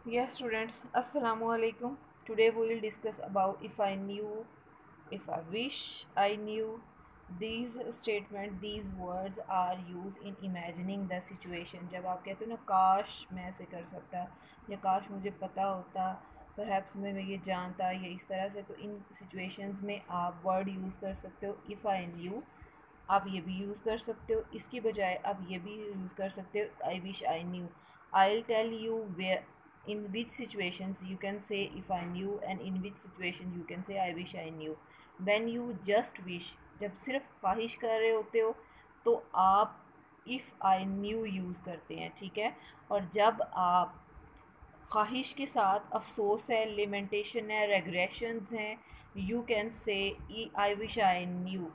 Yes, students, Assalamu alaikum. Today we will discuss about if I knew, if I wish I knew. These statement, these words are used in imagining the situation. जब आप कहते हो ना काश मैं ऐसे कर सकता या काश मुझे पता होता, परहैप्स मैं ये जानता या इस तरह से, तो इन situations में आप वर्ड यूज़ कर सकते हो if I knew। आप ये भी यूज़ कर सकते हो, इसकी बजाय आप ये भी यूज़ कर सकते हो I wish I knew. I will tell you where in which situations you can say if I knew and in which situation you can say I wish I knew। when you just wish, जब सिर्फ ख्वाहिश कर रहे होते हो तो आप if I knew use करते हैं, ठीक है। और जब आप ख्वाहिश के साथ अफसोस है, लिमेंटेशन है, रेग्रेशंस हैं, you can say I wish I new.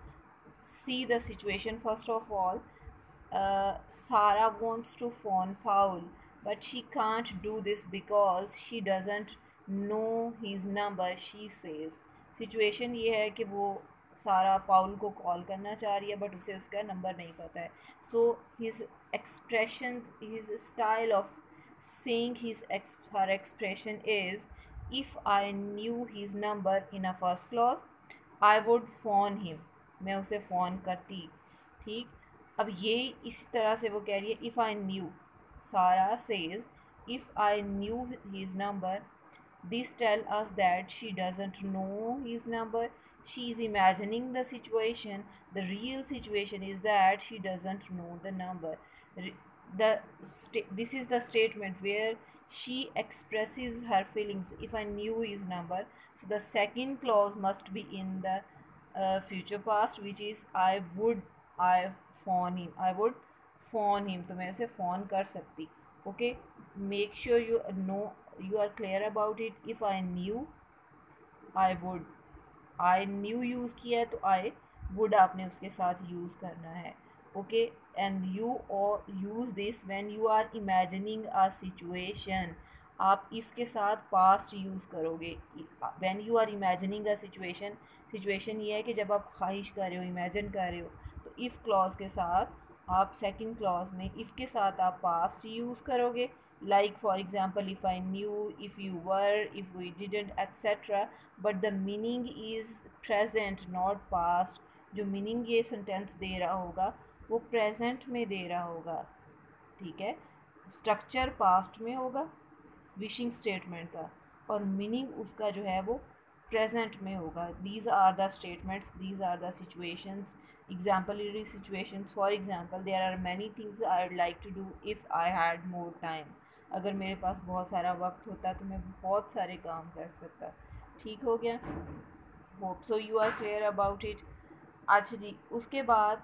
See the situation. First of all, Sarah wants to phone Paul, but she can't do this because she doesn't know his number, she says। Situation ये है कि वो सारा पाउल को call करना चाह रही है बट उसे उसका नंबर नहीं पता है। So his expression, his style of saying her expression is if I knew his number in a first clause I would phone him। मैं उसे फ़ोन करती, ठीक। अब ये इसी तरह से वो कह रही है इफ़ आई न्यू। सारा says if I new his number, this tell us that she doesn't know his number, she is imagining the situation, the real situation is that she doesn't know the number। the this is the statement where she expresses her feelings if I knew his number। so the second clause must be in the future past, which is I phone him, I would phone him। तो मैं उसे phone कर सकती। Okay, make sure you know, you are clear about it. If I knew, I would, I knew use किया है तो I would आपने उसके साथ यूज़ करना है। ओके, एंड यू और use this when you are imagining a situation. आप इफ़ के साथ पास्ट यूज़ करोगे when you are imagining a situation. Situation ये है कि जब आप ख्वाहिश कर रहे हो, इमेजिन कर रहे हो, तो इफ़ क्लॉज के साथ आप सेकंड क्लॉज में इफ़ के साथ आप पास्ट यूज़ करोगे। like for example if I knew, if you were, if we didn't, etc। but the meaning is present not past। जो मीनिंग ये सेंटेंस दे रहा होगा वो प्रेजेंट में दे रहा होगा, ठीक है। स्ट्रक्चर पास्ट में होगा विशिंग स्टेटमेंट का, और मीनिंग उसका जो है वो प्रेजेंट में होगा। These are the statements, these are the situations, exemplary situations. For example there are many things I would like to do if I had more time. अगर मेरे पास बहुत सारा वक्त होता तो मैं बहुत सारे काम कर सकता। ठीक हो गया। Hope so you are clear about it. अच्छा जी, उसके बाद